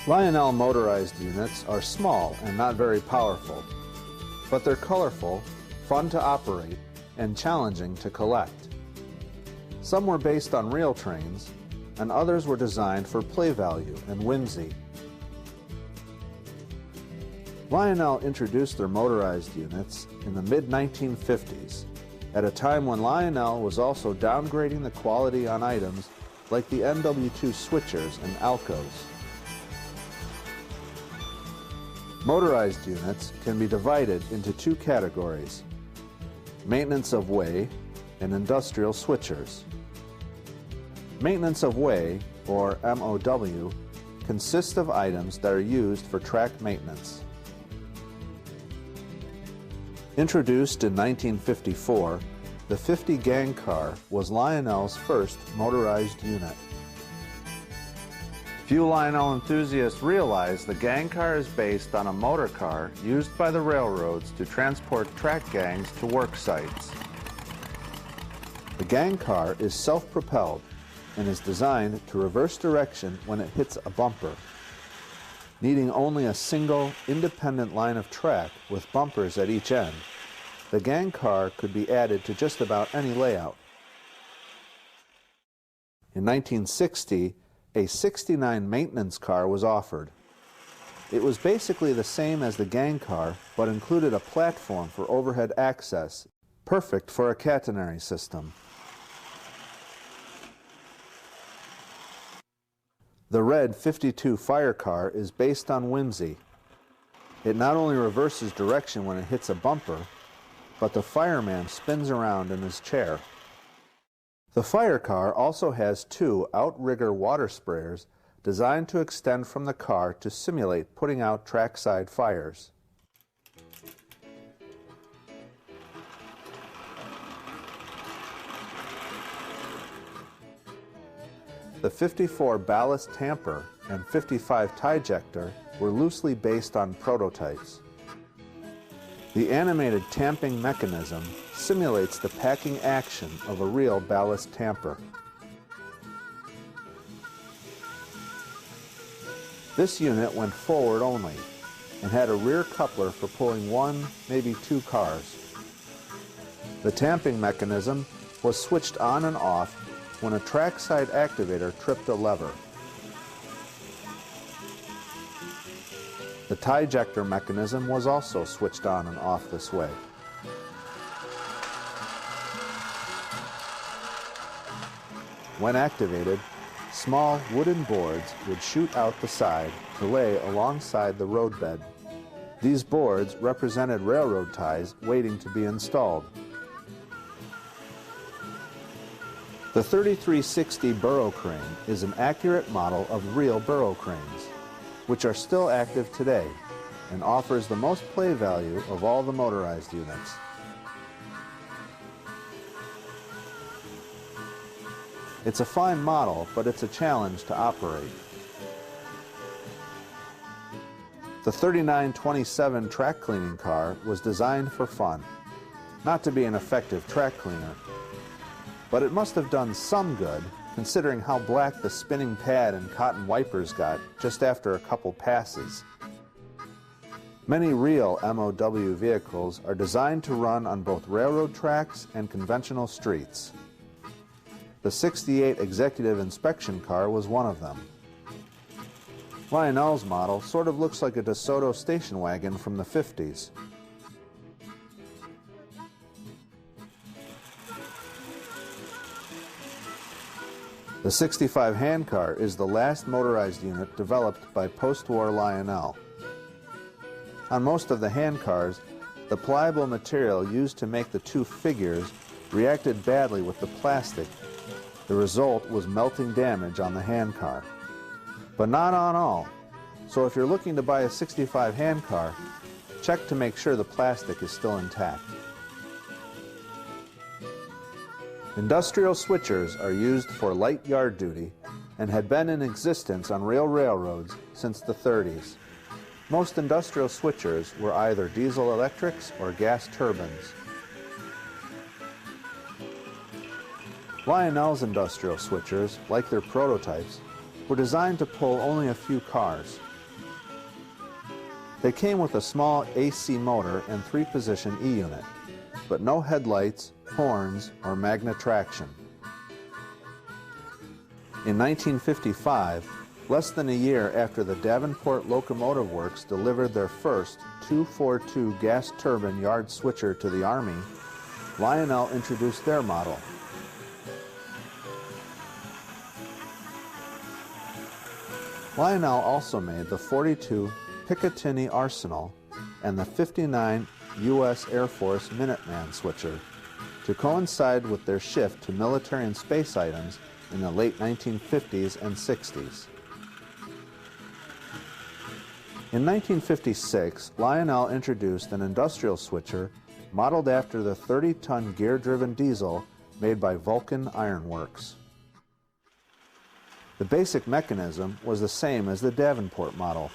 Lionel motorized units are small and not very powerful, but they're colorful, fun to operate, and challenging to collect. Some were based on real trains, and others were designed for play value and whimsy. Lionel introduced their motorized units in the mid-1950s, at a time when Lionel was also downgrading the quality on items like the NW2 switchers and Alcos. Motorized units can be divided into two categories: maintenance of way and industrial switchers. Maintenance of way, or MOW, consists of items that are used for track maintenance. Introduced in 1954, the 50 gang car was Lionel's first motorized unit. Few Lionel enthusiasts realize the gang car is based on a motor car used by the railroads to transport track gangs to work sites. The gang car is self-propelled and is designed to reverse direction when it hits a bumper. Needing only a single, independent line of track with bumpers at each end, the gang car could be added to just about any layout. In 1960, a 69 maintenance car was offered. It was basically the same as the gang car, but included a platform for overhead access, perfect for a catenary system. The red 52 fire car is based on whimsy. It not only reverses direction when it hits a bumper, but the fireman spins around in his chair. The fire car also has two outrigger water sprayers designed to extend from the car to simulate putting out trackside fires. The 54 ballast tamper and 55 tie-jector were loosely based on prototypes. The animated tamping mechanism simulates the packing action of a real ballast tamper. This unit went forward only and had a rear coupler for pulling one, maybe two cars. The tamping mechanism was switched on and off when a trackside activator tripped a lever. The tie-jector mechanism was also switched on and off this way. When activated, small wooden boards would shoot out the side to lay alongside the roadbed. These boards represented railroad ties waiting to be installed. The 3360 burro crane is an accurate model of real burro cranes, which are still active today and offers the most play value of all the motorized units. It's a fine model, but it's a challenge to operate. The 3927 track cleaning car was designed for fun, not to be an effective track cleaner, but it must have done some good considering how black the spinning pad and cotton wipers got just after a couple passes. Many real MOW vehicles are designed to run on both railroad tracks and conventional streets. The 68 Executive Inspection car was one of them. Lionel's model sort of looks like a DeSoto station wagon from the 50s. The 65 handcar is the last motorized unit developed by post-war Lionel. On most of the handcars, the pliable material used to make the two figures reacted badly with the plastic. The result was melting damage on the handcar. But not on all, so if you're looking to buy a 65 handcar, check to make sure the plastic is still intact. Industrial switchers are used for light yard duty and had been in existence on real railroads since the 30s. Most industrial switchers were either diesel electrics or gas turbines. Lionel's industrial switchers, like their prototypes, were designed to pull only a few cars. They came with a small AC motor and 3-position E-unit, but no headlights, horns, or magna traction. In 1955, less than a year after the Davenport Locomotive Works delivered their first 242 gas turbine yard switcher to the Army, Lionel introduced their model. Lionel also made the 42 Picatinny Arsenal and the 59 U.S. Air Force Minuteman switcher to coincide with their shift to military and space items in the late 1950s and 60s. In 1956, Lionel introduced an industrial switcher modeled after the 30-ton gear-driven diesel made by Vulcan Iron Works. The basic mechanism was the same as the Davenport model,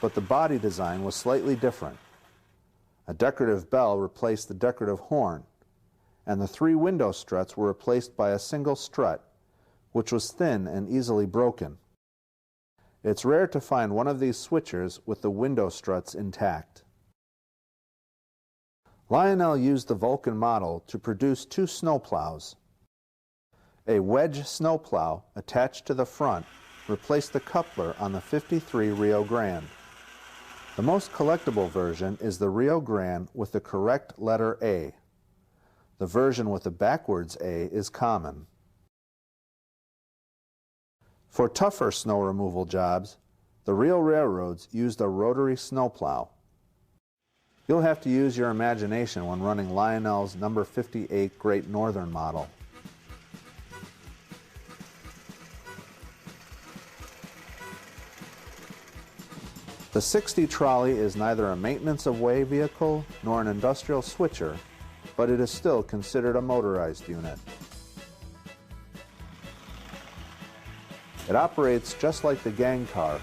but the body design was slightly different. A decorative bell replaced the decorative horn, and the 3 window struts were replaced by a single strut, which was thin and easily broken. It's rare to find one of these switchers with the window struts intact. Lionel used the Vulcan model to produce 2 snowplows. A wedge snowplow attached to the front replaced the coupler on the 53 Rio Grande. The most collectible version is the Rio Grande with the correct letter A. The version with the backwards A is common. For tougher snow removal jobs, the real railroads used a rotary snowplow. You'll have to use your imagination when running Lionel's number 58 Great Northern model. The 60 trolley is neither a maintenance of way vehicle nor an industrial switcher, but it is still considered a motorized unit. It operates just like the gang car,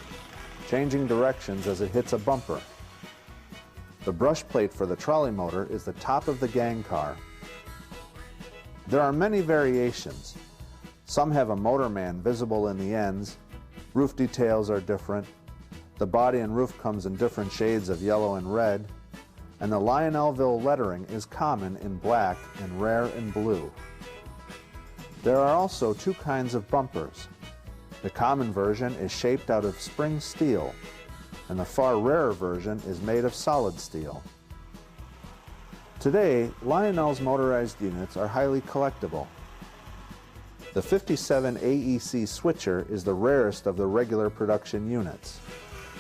changing directions as it hits a bumper. The brush plate for the trolley motor is the top of the gang car. There are many variations. Some have a motorman visible in the ends, roof details are different, the body and roof comes in different shades of yellow and red, and the Lionelville lettering is common in black and rare in blue. There are also 2 kinds of bumpers. The common version is shaped out of spring steel, and the far rarer version is made of solid steel. Today, Lionel's motorized units are highly collectible. The 57 AEC switcher is the rarest of the regular production units,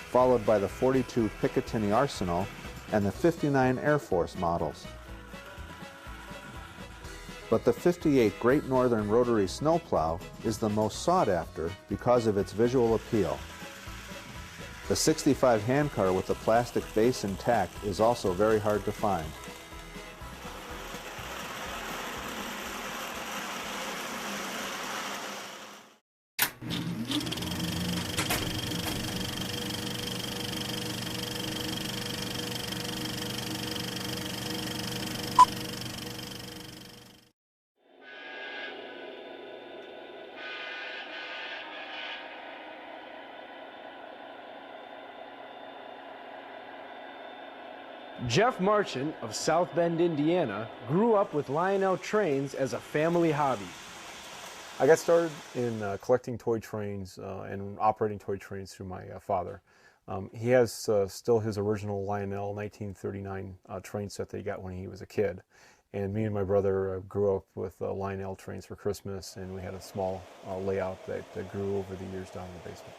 followed by the 42 Picatinny Arsenal and the 59 Air Force models. But the 58 Great Northern Rotary Snowplow is the most sought after because of its visual appeal. The 65 handcar with the plastic base intact is also very hard to find. Jeff Marchant of South Bend, Indiana, grew up with Lionel trains as a family hobby. I got started in collecting toy trains and operating toy trains through my father. He has still his original Lionel 1939 train set that he got when he was a kid. And me and my brother grew up with Lionel trains for Christmas, and we had a small layout that grew over the years down in the basement.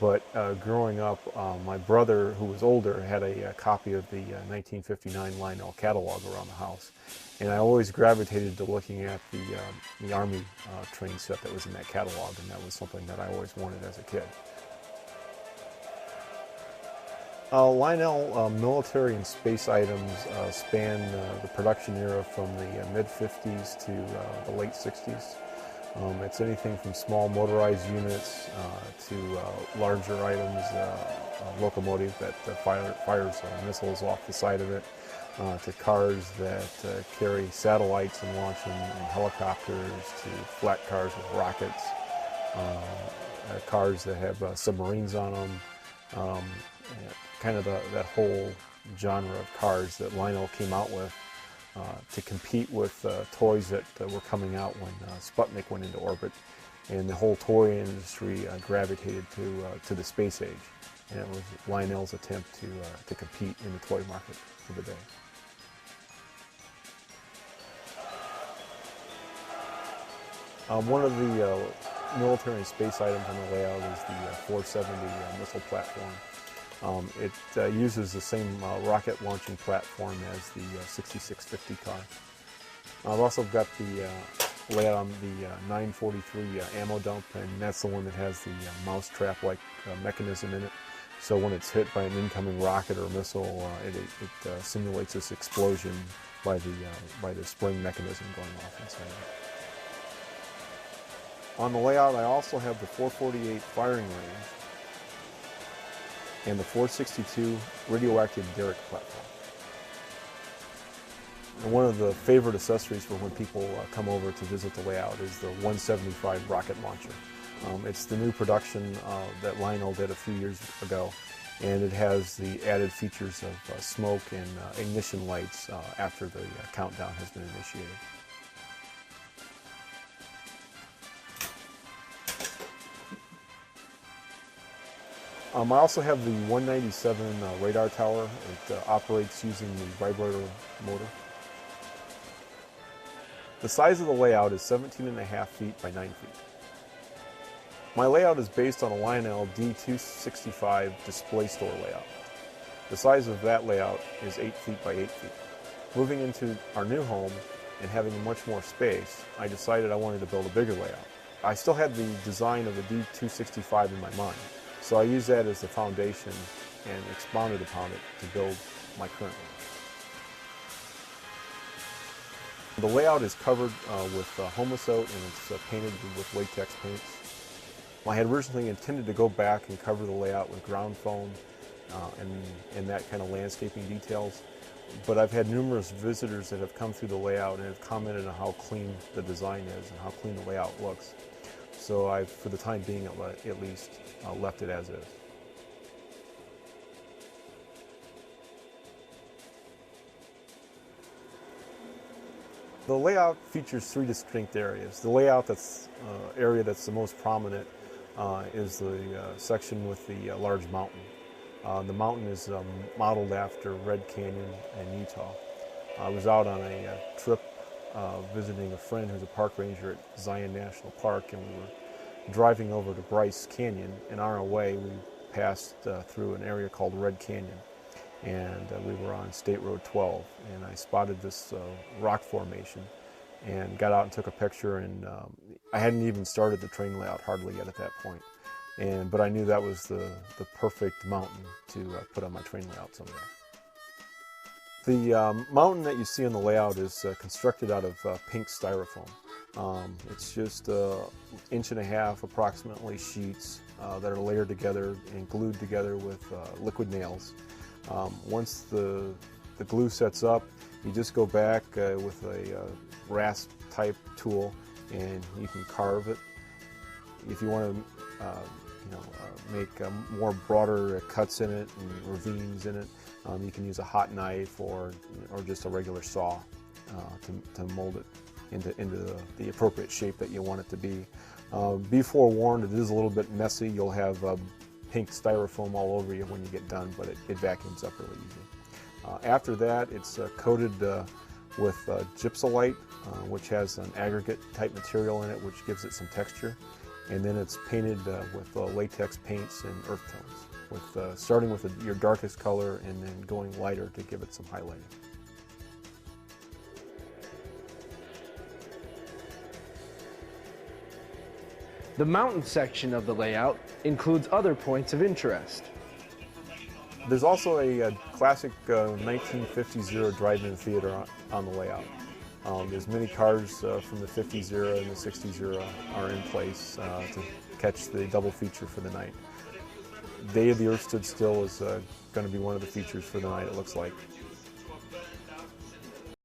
But growing up, my brother, who was older, had a copy of the 1959 Lionel catalog around the house. And I always gravitated to looking at the Army train set that was in that catalog, and that was something that I always wanted as a kid. Lionel military and space items span the production era from the mid-50s to the late 60s. It's anything from small motorized units to larger items, a locomotive that fires missiles off the side of it, to cars that carry satellites and launch them, and helicopters, to flat cars with rockets, cars that have submarines on them, kind of that whole genre of cars that Lionel came out with to compete with toys that were coming out when Sputnik went into orbit, and the whole toy industry gravitated to the space age, and it was Lionel's attempt to compete in the toy market for the day. One of the military and space items on the layout is the 470 missile platform. It uses the same rocket launching platform as the 6650 car. I've also got the layout on the 943 ammo dump, and that's the one that has the mousetrap-like mechanism in it. So when it's hit by an incoming rocket or missile, it simulates this explosion by the spring mechanism going off inside it. On the layout, I also have the 448 firing range and the 462 radioactive derrick platform. And one of the favorite accessories for when people come over to visit the layout is the 175 rocket launcher. It's the new production that Lionel did a few years ago, and it has the added features of smoke and ignition lights after the countdown has been initiated. I also have the 197 radar tower. It operates using the vibrator motor. The size of the layout is 17.5 feet by 9 feet. My layout is based on a Lionel D265 display store layout. The size of that layout is 8 feet by 8 feet. Moving into our new home and having much more space, I decided I wanted to build a bigger layout. I still had the design of the D265 in my mind, so I used that as the foundation and expounded upon it to build my current layout. The layout is covered with Homosote, and it's painted with latex paints. I had originally intended to go back and cover the layout with ground foam and that kind of landscaping details, but I've had numerous visitors that have come through the layout and have commented on how clean the design is and how clean the layout looks. So I've, for the time being at least, left it as is. The layout features three distinct areas. The layout area that's the most prominent is the section with the large mountain. The mountain is modeled after Red Canyon in Utah. I was out on a trip visiting a friend who's a park ranger at Zion National Park, and we were driving over to Bryce Canyon, and on our way we passed through an area called Red Canyon, and we were on State Road 12, and I spotted this rock formation and got out and took a picture, and I hadn't even started the train layout hardly yet at that point, but I knew that was the perfect mountain to put on my train layout someday. The mountain that you see on the layout is constructed out of pink styrofoam. It's just 1.5 inch approximately sheets that are layered together and glued together with liquid nails. Once the glue sets up, you just go back with a rasp type tool and you can carve it. If you want to make more broader cuts in it and ravines in it, you can use a hot knife or just a regular saw to mold it into the appropriate shape that you want it to be. Be forewarned, it is a little bit messy. You'll have pink styrofoam all over you when you get done, but it vacuums up really easy. After that, it's coated with gypsolite, which has an aggregate type material in it, which gives it some texture. And then it's painted with latex paints and earth tones, starting with your darkest color and then going lighter to give it some highlighting. The mountain section of the layout includes other points of interest. There's also a classic 1950s drive-in theater on the layout. There's many cars from the 50s era and the 60s era are in place to catch the double feature for the night. Day of the Earth Stood Still is going to be one of the features for the night, it looks like.